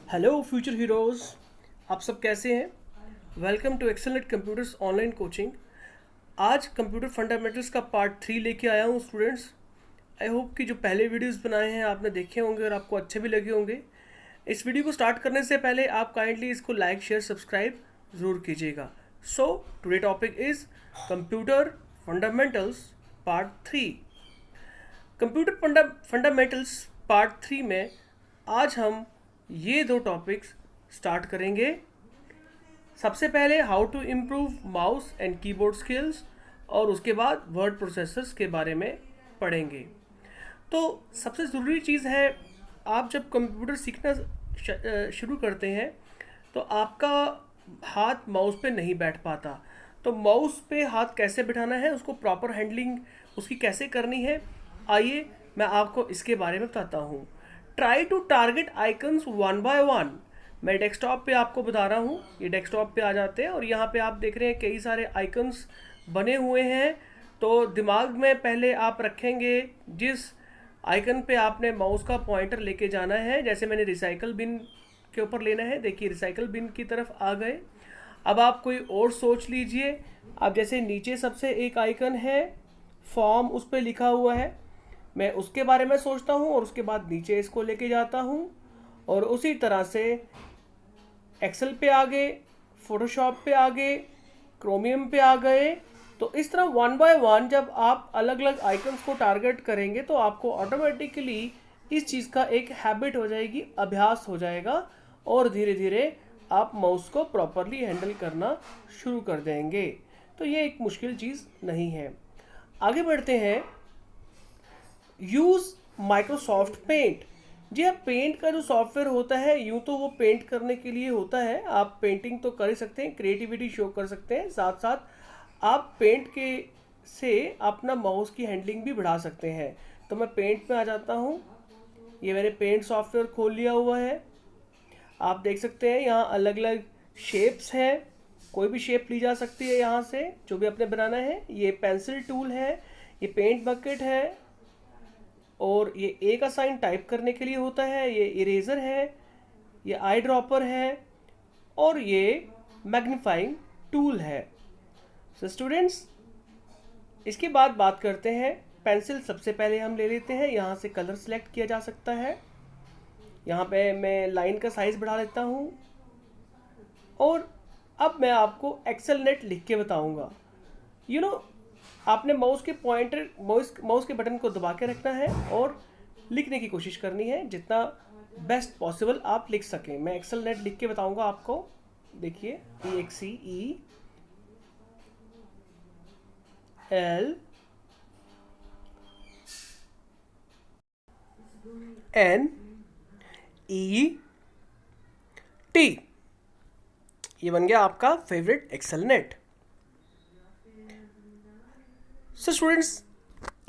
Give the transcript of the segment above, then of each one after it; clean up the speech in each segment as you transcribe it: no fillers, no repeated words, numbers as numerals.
Hello future heroes, आप सब कैसे हैं। Welcome to excellent computers online coaching. आज कंप्यूटर फंडामेंटल्स का पार्ट 3 लेके आया हूँ स्टूडेंट्स। आई होप कि जो पहले वीडियोस बनाए हैं आपने देखे होंगे और आपको अच्छे भी लगे होंगे। इस वीडियो को स्टार्ट करने से पहले आप काइंडली इसको लाइक शेयर सब्सक्राइब ज़रूर कीजिएगा। So today topic is computer fundamentals part 3। Computer fundamentals part 3 में आज हम ये दो टॉपिक्स स्टार्ट करेंगे। सबसे पहले how to improve mouse and keyboard skills और उसके बाद वर्ड प्रोसेसर्स के बारे में पढ़ेंगे। तो सबसे ज़रूरी चीज़ है, आप जब कंप्यूटर सीखना शुरू करते हैं तो आपका हाथ माउस पे नहीं बैठ पाता। तो माउस पे हाथ कैसे बिठाना है, उसको प्रॉपर हैंडलिंग उसकी कैसे करनी है, आइए मैं आपको इसके बारे में बताता हूँ। Try to target icons one by one. मैं डेस्कटॉप पे आपको बता रहा हूँ, ये डेस्कटॉप पे आ जाते हैं और यहाँ पे आप देख रहे हैं कई सारे आइकन्स बने हुए हैं। तो दिमाग में पहले आप रखेंगे जिस आइकन पे आपने माउस का पॉइंटर लेके जाना है। जैसे मैंने रिसाइकल बिन के ऊपर लेना है, देखिए रिसाइकल बिन की तरफ आ गए। अब आप कोई और सोच लीजिए। अब जैसे नीचे सबसे एक आइकन है फॉर्म, उस पर लिखा हुआ है, मैं उसके बारे में सोचता हूँ और उसके बाद नीचे इसको लेके जाता हूँ। और उसी तरह से एक्सेल पे आ गए, फोटोशॉप पे आ गए, क्रोमियम पे आ गए। तो इस तरह वन बाय वन जब आप अलग अलग आइकन्स को टारगेट करेंगे तो आपको ऑटोमेटिकली इस चीज़ का एक हैबिट हो जाएगी, अभ्यास हो जाएगा और धीरे धीरे आप माउस को प्रॉपरली हैंडल करना शुरू कर देंगे। तो ये एक मुश्किल चीज़ नहीं है। आगे बढ़ते हैं। Use Microsoft paint. जी हाँ, पेंट का जो सॉफ्टवेयर होता है, यूँ तो वो पेंट करने के लिए होता है। आप पेंटिंग तो कर ही सकते हैं, क्रिएटिविटी शो कर सकते हैं, साथ साथ आप पेंट के से अपना माउस की हैंडलिंग भी बढ़ा सकते हैं। तो मैं पेंट में आ जाता हूँ। ये मैंने पेंट सॉफ्टवेयर खोल लिया हुआ है। आप देख सकते हैं यहाँ अलग अलग शेप्स हैं, कोई भी शेप ली जा सकती है यहाँ से, जो भी आपने बनाना है। ये पेंसिल टूल है, ये पेंट बकेट है, और ये ए का साइन टाइप करने के लिए होता है, ये इरेजर है, ये आई ड्रॉपर है और ये मैग्नीफाइंग टूल है। सो स्टूडेंट्स, इसके बाद बात करते हैं पेंसिल। सबसे पहले हम ले लेते हैं, यहाँ से कलर सेलेक्ट किया जा सकता है। यहाँ पे मैं लाइन का साइज बढ़ा लेता हूँ और अब मैं आपको एक्सेल नेट लिख के बताऊँगा। यू नो, आपने माउस के पॉइंटर माउस के बटन को दबा के रखना है और लिखने की कोशिश करनी है, जितना बेस्ट पॉसिबल आप लिख सकें। मैं एक्सेल नेट लिख के बताऊंगा आपको। देखिए, EXCELNET। ये बन गया आपका favourite Excel net. So students,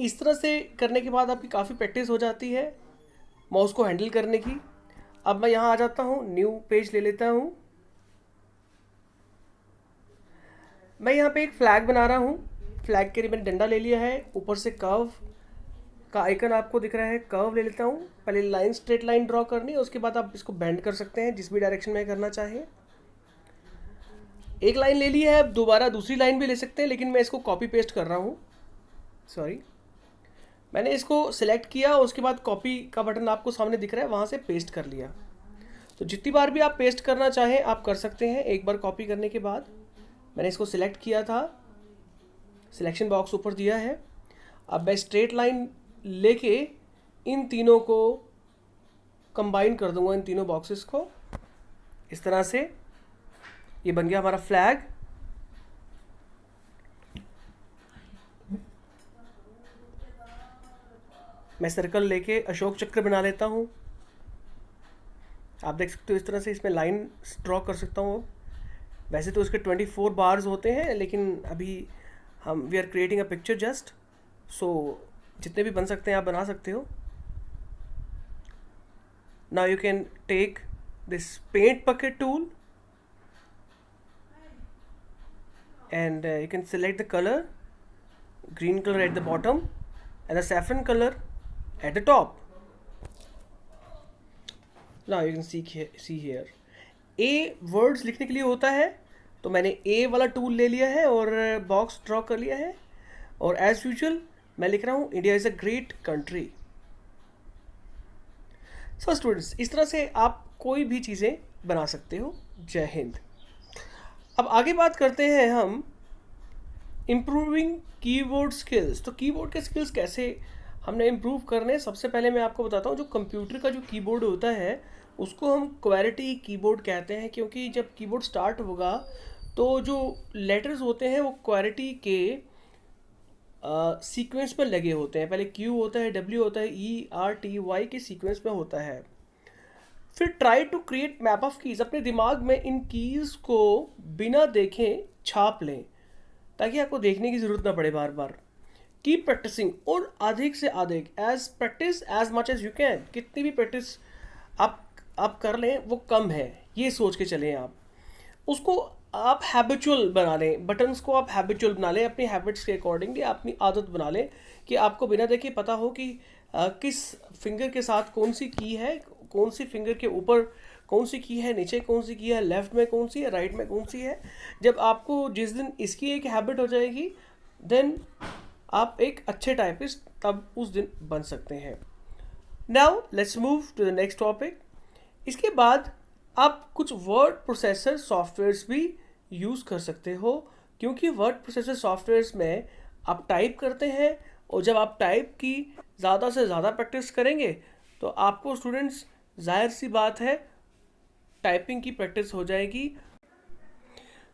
इस तरह से करने के बाद आपकी काफ़ी प्रैक्टिस हो जाती है माउस को हैंडल करने की। अब मैं यहाँ आ जाता हूँ, न्यू पेज ले लेता हूँ। मैं यहाँ पे एक फ्लैग बना रहा हूँ। फ्लैग के लिए मैंने डंडा ले लिया है, ऊपर से कर्व का आइकन आपको दिख रहा है, कर्व ले लेता हूँ। पहले लाइन, स्ट्रेट लाइन ड्रॉ करनी है, उसके बाद आप इसको बेंड कर सकते हैं जिस भी डायरेक्शन में करना चाहें। एक लाइन ले ली है, अब दोबारा दूसरी लाइन भी ले सकते हैं, लेकिन मैं इसको कॉपी पेस्ट कर रहा हूँ। सॉरी, मैंने इसको सिलेक्ट किया और उसके बाद कॉपी का बटन आपको सामने दिख रहा है, वहाँ से पेस्ट कर लिया। तो जितनी बार भी आप पेस्ट करना चाहें आप कर सकते हैं। एक बार कॉपी करने के बाद मैंने इसको सिलेक्ट किया था, सिलेक्शन बॉक्स ऊपर दिया है। अब मैं स्ट्रेट लाइन लेके इन तीनों को कंबाइन कर दूंगा, इन तीनों बॉक्सेस को इस तरह से। ये बन गया हमारा फ्लैग। मैं सर्कल लेके अशोक चक्र बना लेता हूँ। आप देख सकते हो इस तरह से इसमें लाइन ड्रॉ कर सकता हूँ। वैसे तो इसके 24 बार्स होते हैं, लेकिन अभी we are creating a picture just, so जितने भी बन सकते हैं आप बना सकते हो। Now you can take this paint bucket tool and you can select the color, green color at the bottom and the saffron color at the top. Now you can see here, A words लिखने के लिए होता है, तो मैंने ए वाला tool ले लिया है और बॉक्स ड्रॉ कर लिया है, और एज यूजुअल मैं लिख रहा हूँ India is a great country. So students, इस तरह से आप कोई भी चीज़ें बना सकते हो। जय हिंद। अब आगे बात करते हैं हम इम्प्रूविंग कीबोर्ड स्किल्स। तो कीबोर्ड के स्किल्स कैसे हमने इम्प्रूव करने, सबसे पहले मैं आपको बताता हूँ, जो कंप्यूटर का जो कीबोर्ड होता है उसको हम क्वेरिटी कीबोर्ड कहते हैं, क्योंकि जब कीबोर्ड स्टार्ट होगा तो जो लेटर्स होते हैं वो क्वेरिटी के सीक्वेंस में लगे होते हैं। पहले क्यू होता है, डब्ल्यू होता है, ई आर टी वाई के सीक्वेंस में होता है। फिर try to create map of keys, अपने दिमाग में इन कीज़ को बिना देखे छाप लें ताकि आपको देखने की ज़रूरत ना पड़े बार बार। कीप प्रैक्टिसिंग, और अधिक से अधिक, as practice as much as you can, कितनी भी प्रैक्टिस आप कर लें वो कम है, ये सोच के चलें। आप उसको आप हैबिचुअल बना लें, बटन्स को आप हैबिचुअल बना लें, अपनी हैबिट्स के अकॉर्डिंगली अपनी आदत बना लें कि आपको बिना देखे पता हो कि किस फिंगर के साथ कौन सी की है, कौन सी फिंगर के ऊपर कौन सी की है, नीचे कौन सी की है, लेफ़्ट में कौन सी है, राइट में कौन सी है। जब आपको जिस दिन इसकी एक हैबिट हो जाएगी देन आप एक अच्छे टाइपिस्ट तब उस दिन बन सकते हैं। Now let's move to the next topic. इसके बाद आप कुछ वर्ड प्रोसेसर सॉफ्टवेयर्स भी यूज़ कर सकते हो, क्योंकि वर्ड प्रोसेसर सॉफ्टवेयर्स में आप टाइप करते हैं, और जब आप टाइप की ज़्यादा से ज़्यादा प्रैक्टिस करेंगे तो आपको स्टूडेंट्स, जाहिर सी बात है, टाइपिंग की प्रैक्टिस हो जाएगी।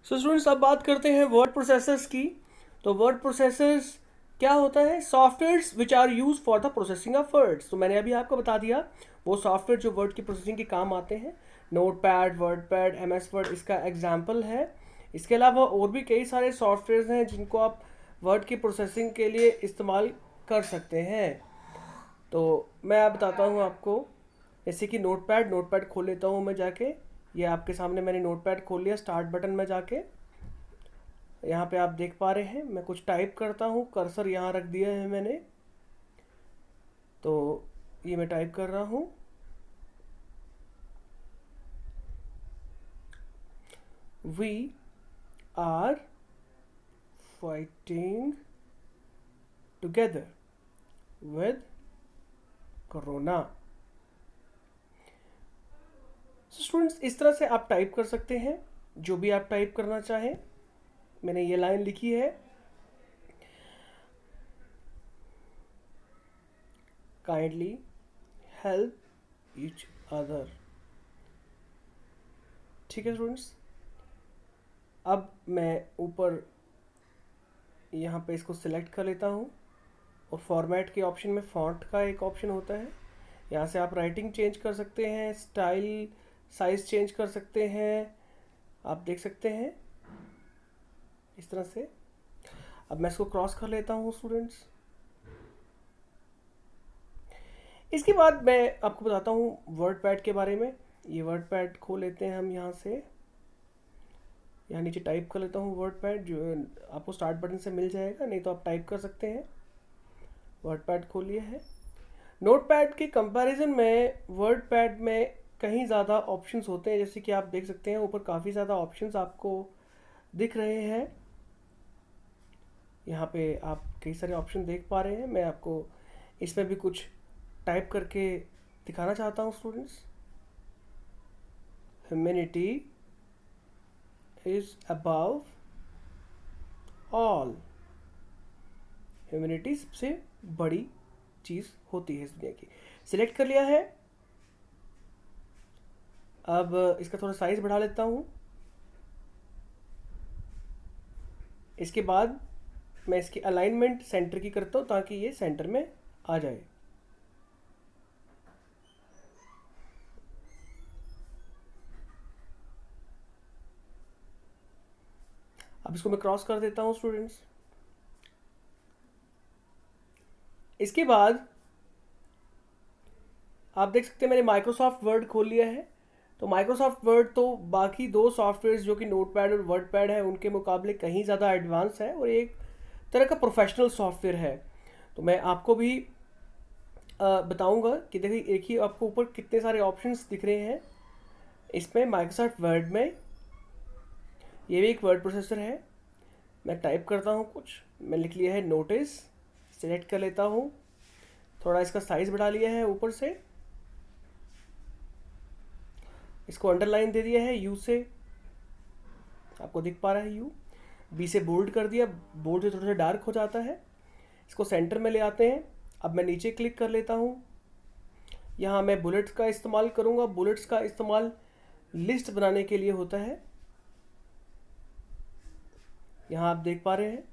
सो स्टूडेंट्स, अब बात करते हैं वर्ड प्रोसेसर्स की। तो वर्ड प्रोसेसर्स क्या होता है? Softwares which are use for the processing of words. तो मैंने अभी आपको बता दिया वो सॉफ्टवेयर जो वर्ड की प्रोसेसिंग के काम आते हैं। नोटपैड, वर्डपैड, MS वर्ड इसका एग्जाम्पल है। इसके अलावा और भी कई सारे सॉफ्टवेयर हैं जिनको आप वर्ड की प्रोसेसिंग के लिए इस्तेमाल कर सकते हैं। तो मैं आप बताता हूँ आपको, जैसे कि नोटपैड खोल लेता हूँ मैं जाके। ये आपके सामने मैंने नोटपैड खोल लिया। स्टार्ट बटन में जाके यहाँ पे आप देख पा रहे हैं मैं कुछ टाइप करता हूँ, कर्सर यहाँ रख दिया है मैंने। तो ये मैं टाइप कर रहा हूँ, We are fighting together with Corona। Students, इस तरह से आप टाइप कर सकते हैं जो भी आप टाइप करना चाहें। मैंने ये लाइन लिखी है, काइंडली हेल्प ईच अदर। ठीक है स्टूडेंट्स, अब मैं ऊपर यहाँ पे इसको सिलेक्ट कर लेता हूँ, और फॉर्मेट के ऑप्शन में फॉन्ट का एक ऑप्शन होता है। यहाँ से आप राइटिंग चेंज कर सकते हैं, स्टाइल, साइज चेंज कर सकते हैं। आप देख सकते हैं इस तरह से। अब मैं इसको क्रॉस कर लेता हूँ स्टूडेंट्स। इसके बाद मैं आपको बताता हूँ वर्डपैड के बारे में। ये वर्डपैड खोल लेते हैं हम यहाँ से। यहाँ नीचे टाइप कर लेता हूँ वर्डपैड, जो आपको स्टार्ट बटन से मिल जाएगा, नहीं तो आप टाइप कर सकते हैं। वर्डपैड खोल लिया है। नोटपैड के कंपैरिजन में वर्डपैड में कहीं ज़्यादा ऑप्शंस होते हैं, जैसे कि आप देख सकते हैं ऊपर काफ़ी ज़्यादा ऑप्शंस आपको दिख रहे हैं। यहाँ पे आप कई सारे ऑप्शन देख पा रहे हैं। मैं आपको इसमें भी कुछ टाइप करके दिखाना चाहता हूँ students. Humanity is above all. Humanity सबसे बड़ी चीज़ होती है इस दुनिया की। सिलेक्ट कर लिया है। अब इसका थोड़ा साइज बढ़ा लेता हूँ। इसके बाद मैं इसकी अलाइनमेंट सेंटर की करता हूँ ताकि ये सेंटर में आ जाए। अब इसको मैं क्रॉस कर देता हूँ स्टूडेंट्स। इसके बाद आप देख सकते हैं मैंने माइक्रोसॉफ्ट वर्ड खोल लिया है। तो माइक्रोसॉफ्ट वर्ड तो बाकी दो सॉफ्टवेयर जो कि नोटपैड और वर्डपैड है उनके मुकाबले कहीं ज़्यादा एडवांस है और एक तरह का प्रोफेशनल सॉफ्टवेयर है। तो मैं आपको भी बताऊंगा कि देखिए आपको ऊपर कितने सारे ऑप्शंस दिख रहे हैं। इसमें माइक्रोसॉफ्ट वर्ड में ये भी एक वर्ड प्रोसेसर है। मैं टाइप करता हूँ कुछ, मैं लिख लिया है नोटिस, सेलेक्ट कर लेता हूँ, थोड़ा इसका साइज़ बढ़ा लिया है ऊपर से, इसको अंडरलाइन दे दिया है यू से, आपको दिख पा रहा है यू, बी से बोल्ड कर दिया, बोल्ड से थोड़ा सा डार्क हो जाता है। इसको सेंटर में ले आते हैं। अब मैं नीचे क्लिक कर लेता हूँ, यहाँ मैं बुलेट्स का इस्तेमाल करूँगा। बुलेट्स का इस्तेमाल लिस्ट बनाने के लिए होता है, यहाँ आप देख पा रहे हैं।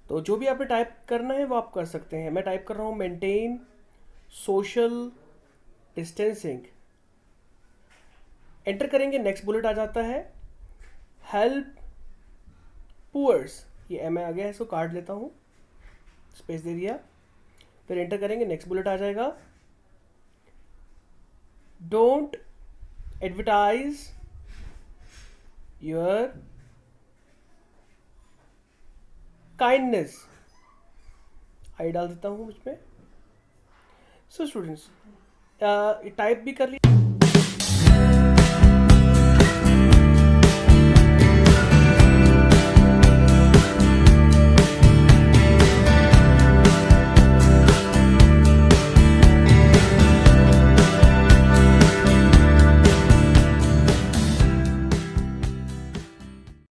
तो जो भी आपने टाइप करना है वो आप कर सकते हैं। मैं टाइप कर रहा हूँ मेंटेन सोशल डिस्टेंसिंग, एंटर करेंगे, नेक्स्ट बुलेट आ जाता है हेल्प पुअर्स, ये एम आ गया है, इसको काट लेता हूँ, स्पेस दे दिया, फिर एंटर करेंगे, नेक्स्ट बुलेट आ जाएगा डोंट एडवर्टाइज योर काइंडनेस, आई डाल देता हूँ इसमें। सो स्टूडेंट्स टाइप भी कर लिया।